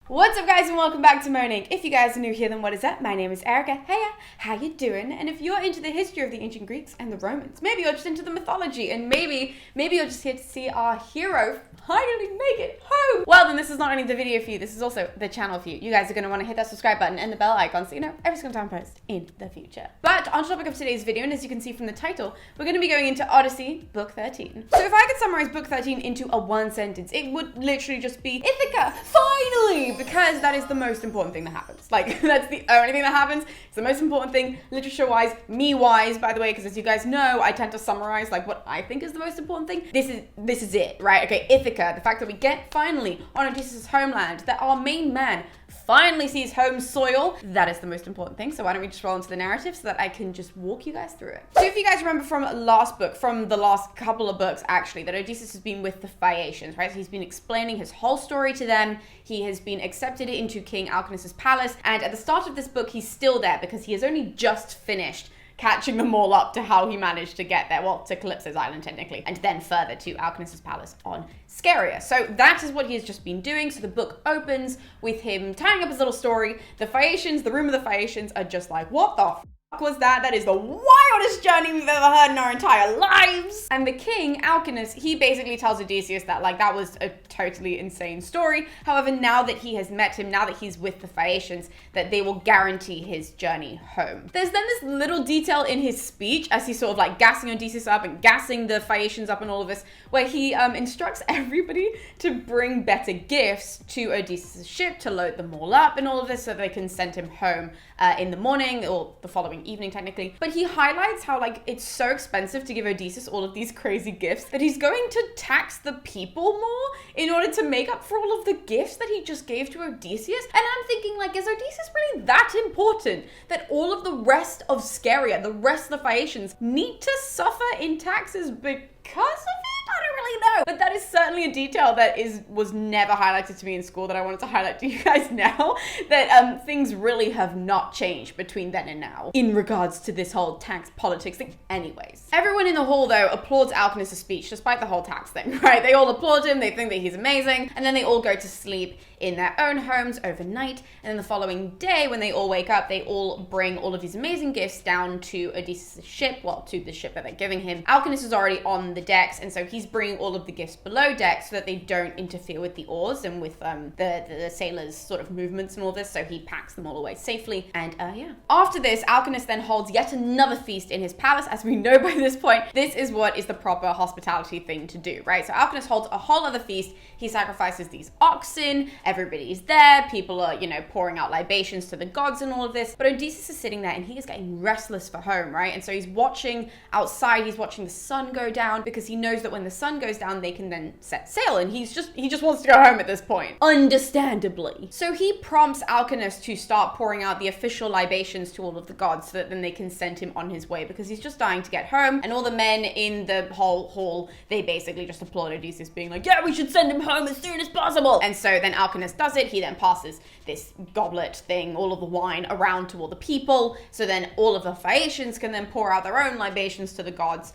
What's up guys and welcome back to Moaning. If you guys are new here, then what is up? My name is Erica. Heya, how you doing? And if you're into the history of the ancient Greeks and the Romans, maybe you're just into the mythology, and maybe you're just here to see our hero finally make it home. Well, then this is not only the video for you, this is also the channel for you. You guys are going to want to hit that subscribe button and the bell icon so you know every single time I post in the future. But on the topic of today's video, and as you can see from the title, we're going to be going into Odyssey, book 13. So if I could summarize book 13 into a one sentence, it would literally just be Ithaca, finally! Because that is the most important thing that happens. Like, that's the only thing that happens. It's the most important thing, literature-wise, me-wise, by the way, because as you guys know, I tend to summarize like what I think is the most important thing. This is it, right? Okay, Ithaca, the fact that we get finally on Odysseus' homeland, that our main man finally sees home soil, that is the most important thing. So why don't we just roll into the narrative so that I can just walk you guys through it. So if you guys remember from the last couple of books actually, that Odysseus has been with the Phaeacians, right? So he's been explaining his whole story to them. He has been accepted into King Alcinous' palace. And at the start of this book, he's still there because he has only just finished catching them all up to how he managed to get there. Well, to Calypso's island, technically, and then further to Alcinous' palace on Scheria. So that is what he has just been doing. So the book opens with him tying up his little story. The Phaeacians, the room of the Phaeacians, are just like, what the was that? That is the wildest journey we've ever heard in our entire lives. And the king, Alcinous, he basically tells Odysseus that like that was a totally insane story. However, now that he has met him, now that he's with the Phaeacians, that they will guarantee his journey home. There's then this little detail in his speech as he's sort of like gassing Odysseus up and gassing the Phaeacians up and all of this, where he instructs everybody to bring better gifts to Odysseus' ship to load them all up and all of this so they can send him home in the morning or the following evening technically. But he highlights how like it's so expensive to give Odysseus all of these crazy gifts that he's going to tax the people more in order to make up for all of the gifts that he just gave to Odysseus. And I'm thinking like, is Odysseus really that important that all of the rest of Scheria, the rest of the Phaeacians, need to suffer in taxes because of it? I don't really know. But that is certainly a detail that was never highlighted to me in school that I wanted to highlight to you guys now. That things really have not changed between then and now in regards to this whole tax politics thing. Anyways. Everyone in the hall though applauds Alcinous' speech despite the whole tax thing, right? They all applaud him, they think that he's amazing, and then they all go to sleep in their own homes overnight. And then the following day when they all wake up, they all bring all of these amazing gifts down to Odysseus' ship, well, to the ship that they're giving him. Alcinous is already on the decks, and so he's bringing all of the gifts below deck so that they don't interfere with the oars and with the sailors' sort of movements and all this, so he packs them all away safely. And yeah. After this, Alcinous then holds yet another feast in his palace. As we know by this point, this is what is the proper hospitality thing to do, right? So Alcinous holds a whole other feast. He sacrifices these oxen. Everybody's there. People are, pouring out libations to the gods and all of this. But Odysseus is sitting there and he is getting restless for home, right? And so he's watching outside. He's watching the sun go down because he knows that when the sun goes down, they can then set sail. And he just wants to go home at this point. Understandably. So he prompts Alcinous to start pouring out the official libations to all of the gods so that then they can send him on his way because he's just dying to get home. And all the men in the whole hall, they basically just applaud Odysseus being like, yeah, we should send him home as soon as possible. And so then Alcinous does it. He then passes this goblet thing, all of the wine around to all the people. So then all of the Phaeacians can then pour out their own libations to the gods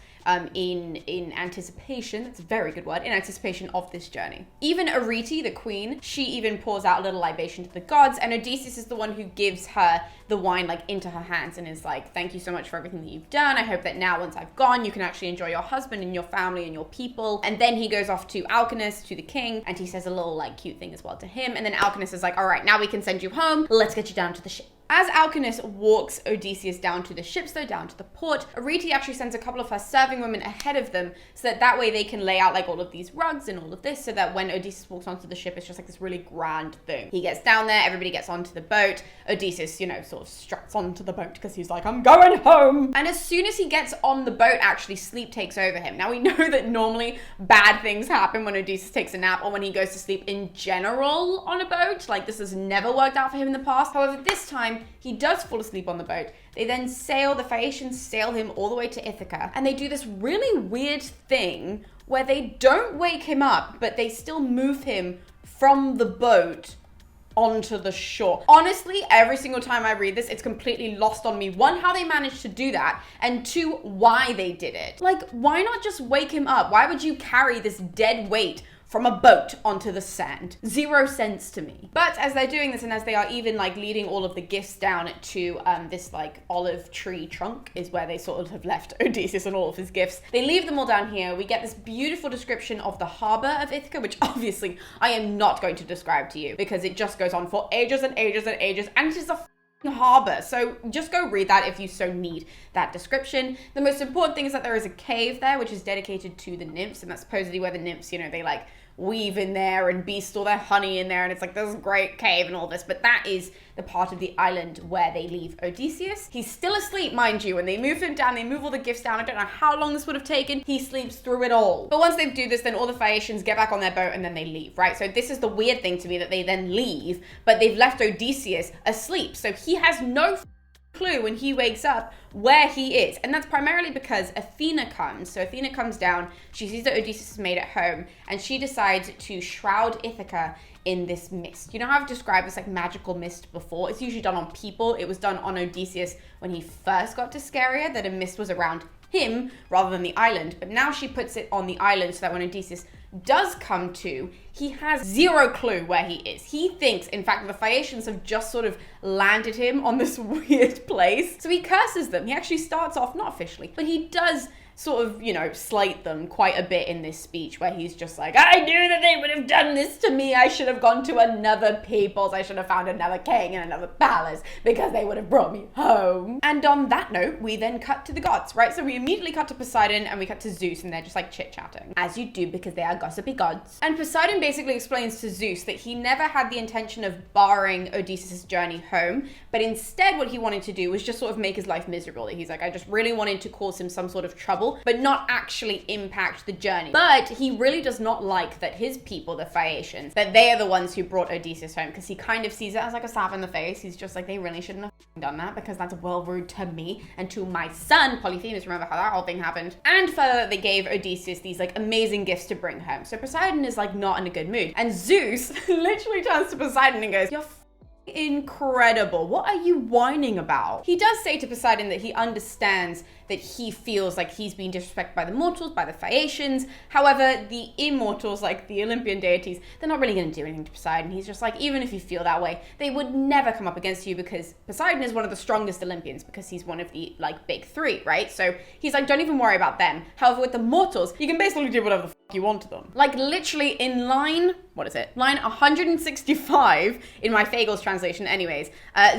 in anticipation, that's a very good word, in anticipation of this journey. Even Arete, the queen, she even pours out a little libation to the gods, and Odysseus is the one who gives her the wine like into her hands and is like, thank you so much for everything that you've done. I hope that now once I've gone, you can actually enjoy your husband and your family and your people. And then he goes off to Alcinous, to the king, and he says a little like cute thing as well to him. And then Alcinous is like, all right, now we can send you home. Let's get you down to the ship. As Alcinous walks Odysseus down to the ships though, down to the port, Arete actually sends a couple of her serving women ahead of them so that way they can lay out like all of these rugs and all of this so that when Odysseus walks onto the ship, it's just like this really grand thing. He gets down there, everybody gets onto the boat. Odysseus, sort of struts onto the boat because he's like, I'm going home. And as soon as he gets on the boat, actually sleep takes over him. Now we know that normally bad things happen when Odysseus takes a nap or when he goes to sleep in general on a boat. Like this has never worked out for him in the past. However, this time he does fall asleep on the boat. They then the Phaeacians sail him all the way to Ithaca. And they do this really weird thing where they don't wake him up, but they still move him from the boat onto the shore. Honestly, every single time I read this, it's completely lost on me. One, how they managed to do that, and two, why they did it. Like, why not just wake him up? Why would you carry this dead weight from a boat onto the sand. 0 sense to me. But as they're doing this, and as they are even like leading all of the gifts down to this like olive tree trunk is where they sort of have left Odysseus and all of his gifts. They leave them all down here. We get this beautiful description of the harbor of Ithaca, which obviously I am not going to describe to you because it just goes on for ages and ages and ages, and it is a harbor. So just go read that if you so need that description. The most important thing is that there is a cave there, which is dedicated to the nymphs, and that's supposedly where the nymphs, you know, they like weave in there and beast all their honey in there, and it's like this great cave and all this, but that is the part of the island where they leave Odysseus. He's still asleep, mind you, and they move him down, they move all the gifts down. I don't know how long this would have taken. He sleeps through it all. But once they do this, then all the Phaeacians get back on their boat and then they leave, right? So this is the weird thing to me, that they then leave, but they've left Odysseus asleep. So he has no clue when he wakes up where he is, and that's primarily because Athena comes. So Athena comes down, she sees that Odysseus is made at home, and she decides to shroud Ithaca in this mist. You know how I've described this like magical mist before? It's usually done on people. It was done on Odysseus when he first got to Scheria, that a mist was around him rather than the island, but now she puts it on the island so that when Odysseus does come to, he has 0 clue where he is. He thinks, in fact, the Phaeacians have just sort of landed him on this weird place. So he curses them. He actually starts off, not officially, but he does sort of, you know, slight them quite a bit in this speech where he's just like, I knew that they would have done this to me. I should have gone to another people's. I should have found another king and another palace because they would have brought me home. And on that note, we then cut to the gods, right? So we immediately cut to Poseidon and we cut to Zeus, and they're just like chit-chatting, as you do because they are gossipy gods. And Poseidon basically explains to Zeus that he never had the intention of barring Odysseus' journey home, but instead what he wanted to do was just sort of make his life miserable. He's like, I just really wanted to cause him some sort of trouble, but not actually impact the journey. But he really does not like that his people, the Phaeacians, that they are the ones who brought Odysseus home, because he kind of sees it as like a slap in the face. He's just like, they really shouldn't have done that because that's well rude to me and to my son, Polyphemus. Remember how that whole thing happened? And further, they gave Odysseus these like amazing gifts to bring home. So Poseidon is like not in a good mood. And Zeus literally turns to Poseidon and goes, you're incredible. What are you whining about? He does say to Poseidon that he understands that he feels like he's being disrespected by the mortals, by the Phaeacians. However, the immortals, like the Olympian deities, they're not really going to do anything to Poseidon. He's just like, even if you feel that way, they would never come up against you because Poseidon is one of the strongest Olympians because he's one of the like big 3, right? So he's like, don't even worry about them. However, with the mortals, you can basically do whatever the fuck you want to them. Like literally in line 165 in my Fagel's translation anyways,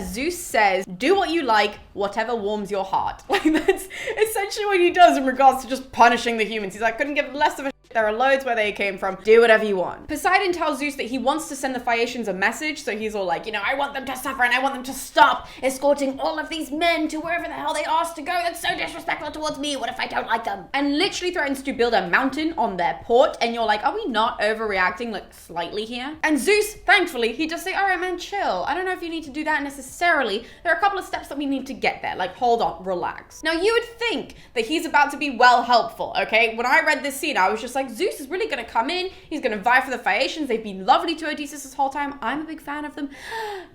Zeus says, do what you like, whatever warms your heart. Like that's essentially what he does in regards to just punishing the humans. He's like, couldn't give less of a shit. There are loads where they came from. Do whatever you want. Poseidon tells Zeus that he wants to send the Phaeacians a message. So he's all like, you know, I want them to suffer and I want them to stop escorting all of these men to wherever the hell they asked to go. That's so disrespectful towards me. What if I don't like them? And literally threatens to build a mountain on their port. And you're like, are we not overreacting like slightly here? And Zeus, thankfully, he just say, all right, man, chill. I don't know if you need to do that necessarily. There are a couple of steps that we need to get there. Like, hold on, relax. Now you would think that he's about to be well helpful, okay? When I read this scene, I was just like, Zeus is really gonna come in. He's gonna vie for the Phaeacians. They've been lovely to Odysseus this whole time. I'm a big fan of them.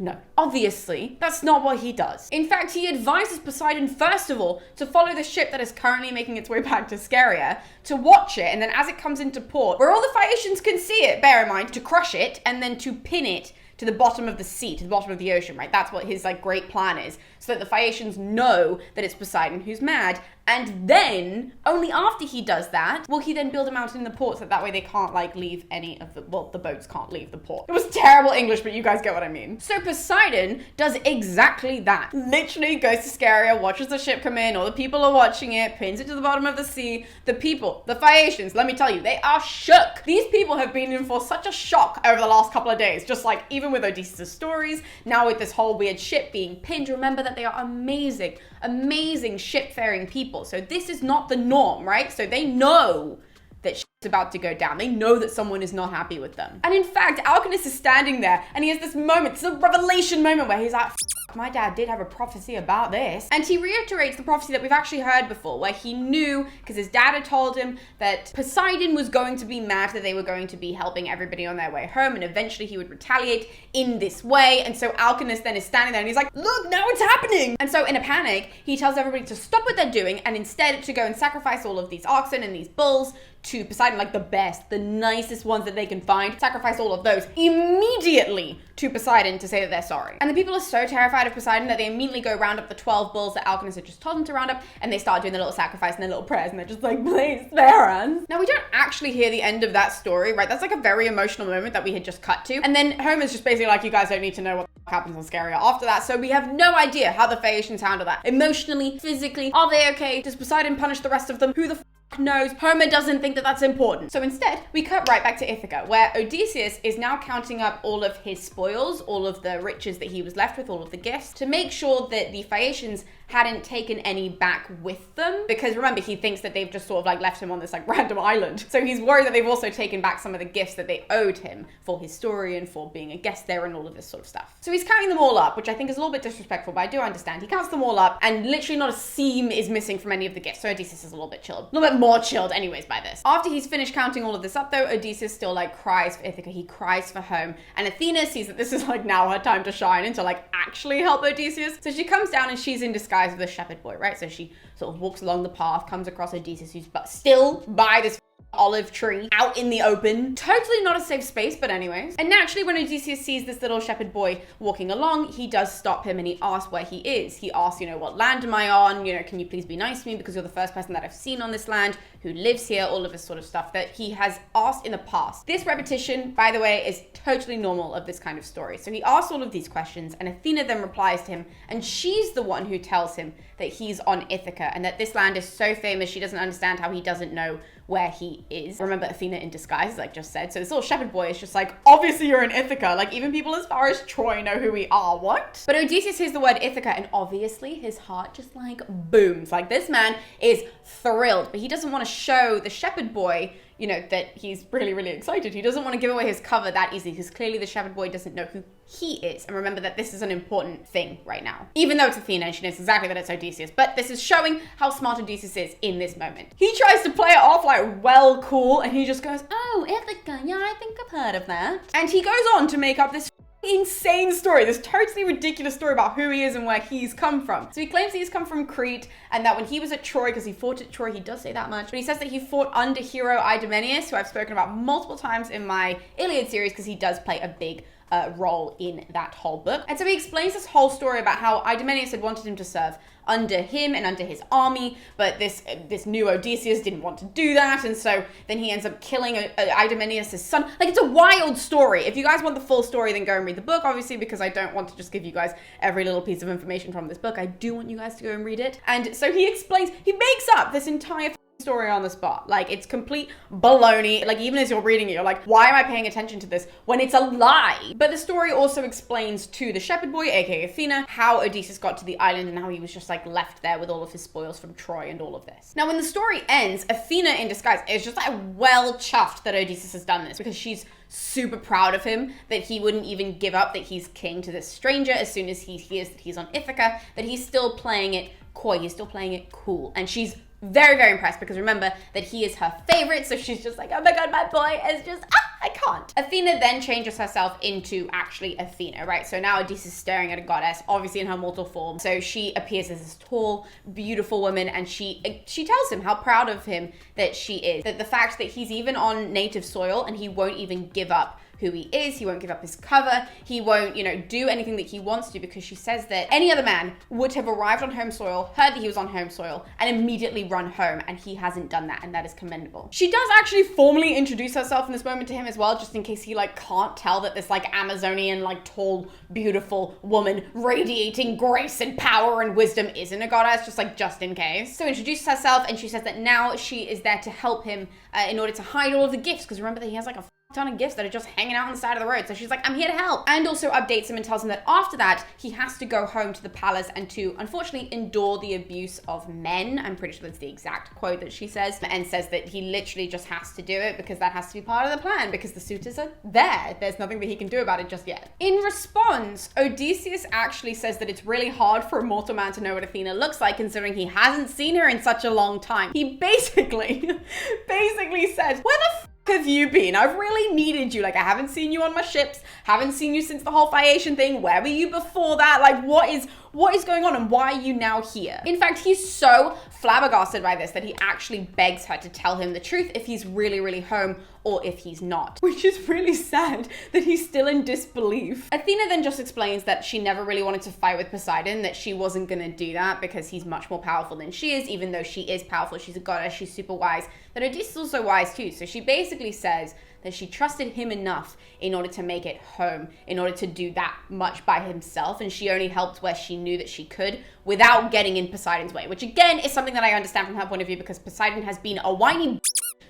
No, obviously, that's not what he does. In fact, he advises Poseidon, first of all, to follow the ship that is currently making its way back to Scheria, to watch it, and then as it comes into port, where all the Phaeacians can see it, bear in mind, to crush it, and then to pin it to the bottom of the sea, to the bottom of the ocean, right? That's what his like great plan is, so that the Phaeacians know that it's Poseidon who's mad. And then, only after he does that, will he then build a mountain in the port so that way they can't like leave any of the, well, the boats can't leave the port. It was terrible English, but you guys get what I mean. So Poseidon does exactly that. Literally goes to Scheria, watches the ship come in, all the people are watching it, pins it to the bottom of the sea. The people, the Phaeacians, let me tell you, they are shook. These people have been in for such a shock over the last couple of days, just like even with Odysseus' stories, now with this whole weird ship being pinned. Remember that they are amazing, amazing ship-faring people. So this is not the norm, right? So they know that shit's about to go down. They know that someone is not happy with them. And in fact, Alcinous is standing there and he has this moment, it's a revelation moment where he's like, my dad did have a prophecy about this. And he reiterates the prophecy that we've actually heard before, where he knew, because his dad had told him that Poseidon was going to be mad, that they were going to be helping everybody on their way home, and eventually he would retaliate in this way. And so Alcinous then is standing there and he's like, look, now it's happening. And so in a panic, he tells everybody to stop what they're doing and instead to go and sacrifice all of these oxen and these bulls to Poseidon, like the best, the nicest ones that they can find, sacrifice all of those immediately to Poseidon to say that they're sorry. And the people are so terrified of Poseidon that they immediately go round up the 12 bulls that Alcinous had just told them to round up, and they start doing the little sacrifice and their little prayers, and they're just like, please spare us. Now, we don't actually hear the end of that story, right? That's like a very emotional moment that we had just cut to. And then Homer's just basically like, you guys don't need to know what happens on Scheria after that, so we have no idea how the Phaeacians handle that. Emotionally, physically, are they okay? Does Poseidon punish the rest of them? Who the knows? Homer doesn't think that that's important. So instead, we cut right back to Ithaca, where Odysseus is now counting up all of his spoils, all of the riches that he was left with, all of the gifts, to make sure that the Phaeacians hadn't taken any back with them. Because remember, he thinks that they've just sort of like left him on this like random island. So he's worried that they've also taken back some of the gifts that they owed him for his story and for being a guest there and all of this sort of stuff. So he's counting them all up, which I think is a little bit disrespectful, but I do understand. He counts them all up and literally not a seam is missing from any of the gifts. So Odysseus is a little bit chilled. A little bit more chilled anyways by this. After he's finished counting all of this up though, Odysseus still like cries for Ithaca. He cries for home. And Athena sees that this is like now her time to shine and to like actually help Odysseus. So she comes down and she's in disguise with a shepherd boy, right? So she sort of walks along the path, comes across Odysseus, who's still by this olive tree out in the open. Totally not a safe space, but anyways. And naturally, when Odysseus sees this little shepherd boy walking along, he does stop him and he asks where he is. He asks, what land am I on? Can you please be nice to me because you're the first person that I've seen on this land who lives here, all of this sort of stuff that he has asked in the past. This repetition, by the way, is totally normal of this kind of story. So he asks all of these questions and Athena then replies to him, and she's the one who tells him that he's on Ithaca and that this land is so famous she doesn't understand how he doesn't know where he is. Remember, Athena in disguise, like just said. So this little shepherd boy is just like, obviously you're in Ithaca. Like even people as far as Troy know who we are. What? But Odysseus hears the word Ithaca and obviously his heart just like booms. Like this man is thrilled, but he doesn't want to show the shepherd boy that he's really, really excited. He doesn't want to give away his cover that easily because clearly the shepherd boy doesn't know who he is. And remember that this is an important thing right now. Even though it's Athena and she knows exactly that it's Odysseus, but this is showing how smart Odysseus is in this moment. He tries to play it off like, well, cool, and he just goes, oh, Ithaca, yeah, I think I've heard of that. And he goes on to make up this insane story, this totally ridiculous story about who he is and where he's come from. So he claims he's come from Crete and that when he was at Troy, because he fought at Troy, he does say that much, but he says that he fought under hero Idomeneus, who I've spoken about multiple times in my Iliad series because he does play a big role in that whole book. And so he explains this whole story about how Idomeneus had wanted him to serve under him and under his army, but this new Odysseus didn't want to do that, and so then he ends up killing Idomeneus' son. Like, it's a wild story. If you guys want the full story, then go and read the book, obviously, because I don't want to just give you guys every little piece of information from this book. I do want you guys to go and read it. And so he explains, he makes up this entire story on the spot. Like, it's complete baloney. Like, even as you're reading it, you're like, why am I paying attention to this when it's a lie? But the story also explains to the shepherd boy, aka Athena, how Odysseus got to the island and how he was just like left there with all of his spoils from Troy and all of this. Now, when the story ends, Athena in disguise is just like well chuffed that Odysseus has done this because she's super proud of him, that he wouldn't even give up that he's king to this stranger as soon as he hears that he's on Ithaca, that he's still playing it coy, he's still playing it cool. And she's very, very impressed because remember that he is her favorite, so she's just like, oh my god, my boy is just, I can't. Athena then changes herself into actually Athena, right? So now Odysseus is staring at a goddess, obviously in her mortal form. So she appears as this tall, beautiful woman, and she tells him how proud of him that she is. That the fact that he's even on native soil and he won't even give up who he is, he won't give up his cover, he won't, do anything that he wants to, because she says that any other man would have arrived on home soil, heard that he was on home soil, and immediately run home, and he hasn't done that, and that is commendable. She does actually formally introduce herself in this moment to him as well, just in case he can't tell that this Amazonian, tall, beautiful woman radiating grace and power and wisdom isn't a goddess, just in case. So introduces herself, and she says that now she is there to help him in order to hide all of the gifts, because remember that he has a ton of gifts that are just hanging out on the side of the road. So she's like, I'm here to help. And also updates him and tells him that after that, he has to go home to the palace and to, unfortunately, endure the abuse of men. I'm pretty sure that's the exact quote that she says, and says that he literally just has to do it because that has to be part of the plan, because the suitors are there. There's nothing that he can do about it just yet. In response, Odysseus actually says that it's really hard for a mortal man to know what Athena looks like, considering he hasn't seen her in such a long time. He basically says, where the have you been? I've really needed you. Like, I haven't seen you on my ships, haven't seen you since the whole Phaeacian thing. Where were you before that? Like, what is going on and why are you now here? In fact, he's so flabbergasted by this that he actually begs her to tell him the truth if he's really, really home or if he's not, which is really sad that he's still in disbelief. Athena then just explains that she never really wanted to fight with Poseidon, that she wasn't gonna do that because he's much more powerful than she is, even though she is powerful, she's a goddess, she's super wise, that Odysseus is also wise too. So she basically says that she trusted him enough in order to make it home, in order to do that much by himself, and she only helped where she knew that she could without getting in Poseidon's way, which again is something that I understand from her point of view because Poseidon has been a whiny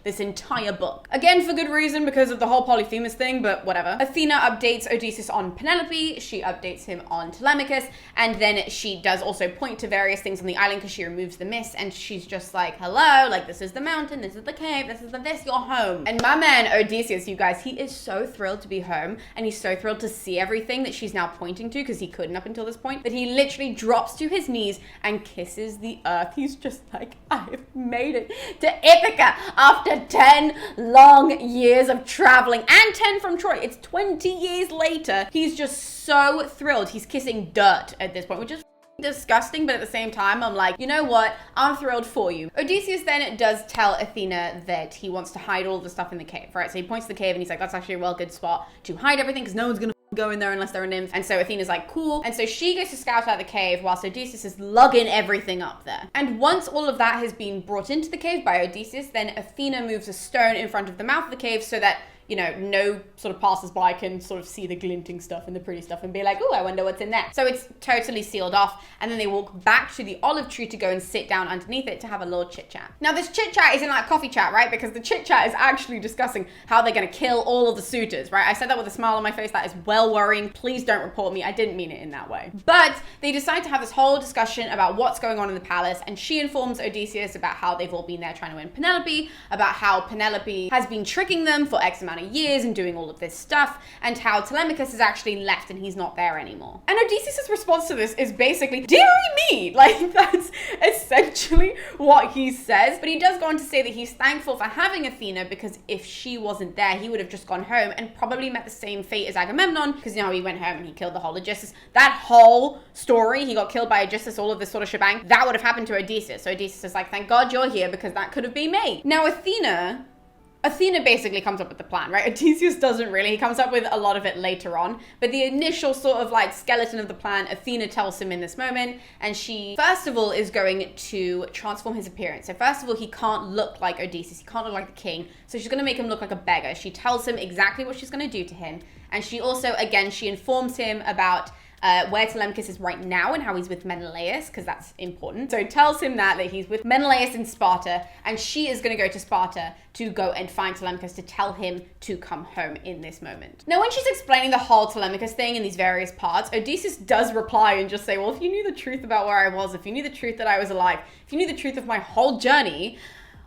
this entire book. Again, for good reason, because of the whole Polyphemus thing, but whatever. Athena updates Odysseus on Penelope, she updates him on Telemachus, and then she does also point to various things on the island because she removes the mist, and she's just like, hello, like this is the mountain, this is the cave, this is this, you're home. And my man Odysseus, you guys, he is so thrilled to be home, and he's so thrilled to see everything that she's now pointing to, because he couldn't up until this point, that he literally drops to his knees and kisses the earth. He's just like, I've made it to Ithaca after 10 long years of traveling, and 10 from Troy. It's 20 years later. He's just so thrilled. He's kissing dirt at this point, which is disgusting, but at the same time, I'm like, you know what? I'm thrilled for you. Odysseus then does tell Athena that he wants to hide all the stuff in the cave, right? So he points to the cave and he's like, that's actually a well good spot to hide everything because no one's gonna go in there unless they're a nymph. And so Athena's like, cool. And so she goes to scout out the cave whilst Odysseus is lugging everything up there. And once all of that has been brought into the cave by Odysseus, then Athena moves a stone in front of the mouth of the cave so that, you know, no sort of passersby can sort of see the glinting stuff and the pretty stuff and be like, oh, I wonder what's in there. So it's totally sealed off. And then they walk back to the olive tree to go and sit down underneath it to have a little chit chat. Now this chit chat isn't like coffee chat, right? Because the chit chat is actually discussing how they're going to kill all of the suitors, right? I said that with a smile on my face. That is well worrying. Please don't report me. I didn't mean it in that way. But they decide to have this whole discussion about what's going on in the palace. And she informs Odysseus about how they've all been there trying to win Penelope, about how Penelope has been tricking them for X amount of years and doing all of this stuff, and how Telemachus is actually left and he's not there anymore. And Odysseus' response to this is basically, dearie me! Like, that's essentially what he says. But he does go on to say that he's thankful for having Athena because if she wasn't there, he would have just gone home and probably met the same fate as Agamemnon, because you know he went home and he killed the whole Odysseus. That whole story, he got killed by Odysseus, all of this sort of shebang, that would have happened to Odysseus. So Odysseus is like, thank God you're here because that could have been me. Now Athena basically comes up with the plan, right? Odysseus doesn't really. He comes up with a lot of it later on. But the initial sort of like skeleton of the plan, Athena tells him in this moment. And she, first of all, is going to transform his appearance. So first of all, he can't look like Odysseus. He can't look like the king. So she's going to make him look like a beggar. She tells him exactly what she's going to do to him. And she also, again, she informs him about where Telemachus is right now and how he's with Menelaus, because that's important. So tells him that he's with Menelaus in Sparta, and she is going to go to Sparta to go and find Telemachus to tell him to come home in this moment. Now, when she's explaining the whole Telemachus thing in these various parts, Odysseus does reply and just say, well, if you knew the truth about where I was, if you knew the truth that I was alive, if you knew the truth of my whole journey,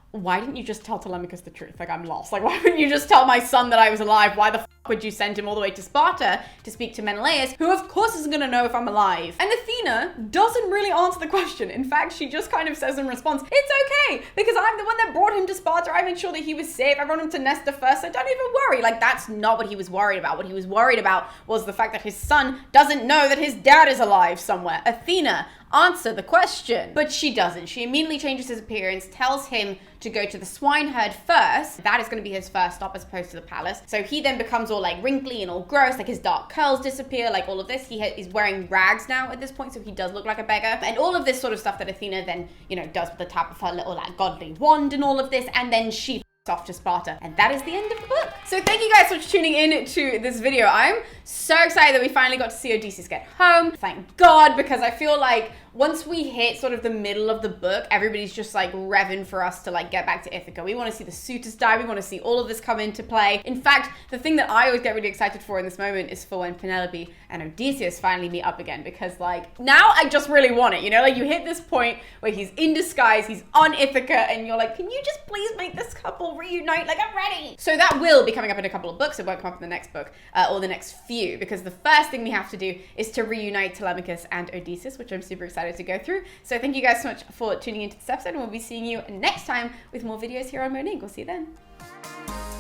why didn't you just tell Telemachus the truth? Like, I'm lost. Like, why wouldn't you just tell my son that I was alive? Why the f would you send him all the way to Sparta to speak to Menelaus, who of course isn't gonna know if I'm alive? And Athena doesn't really answer the question. In fact, she just kind of says in response, it's okay, because I'm the one that brought him to Sparta. I made sure that he was safe. I brought him to Nestor first, so don't even worry. Like, that's not what he was worried about. What he was worried about was the fact that his son doesn't know that his dad is alive somewhere. Athena, answer the question. But she doesn't. She immediately changes his appearance, tells him to go to the swineherd first. That is going to be his first stop as opposed to the palace. So he then becomes all like wrinkly and all gross, like his dark curls disappear, like all of this. He's wearing rags now at this point, so he does look like a beggar. And all of this sort of stuff that Athena then, you know, does with the tap of her little like godly wand and all of this. And then she off to Sparta. And that is the end of the book. So thank you guys for tuning in to this video. I'm so excited that we finally got to see Odysseus get home. Thank God, because I feel like once we hit sort of the middle of the book, everybody's just like revving for us to like get back to Ithaca. We want to see the suitors die. We want to see all of this come into play. In fact, the thing that I always get really excited for in this moment is for when Penelope and Odysseus finally meet up again, because like now I just really want it, you know, like you hit this point where he's in disguise, he's on Ithaca, and you're like, can you just please make this couple reunite? Like, I'm ready. So that will be coming up in a couple of books. It won't come up in the next book or the next few, because the first thing we have to do is to reunite Telemachus and Odysseus, which I'm super excited to go through. So thank you guys so much for tuning into this episode, and we'll be seeing you next time with more videos here on Monique. We'll see you then.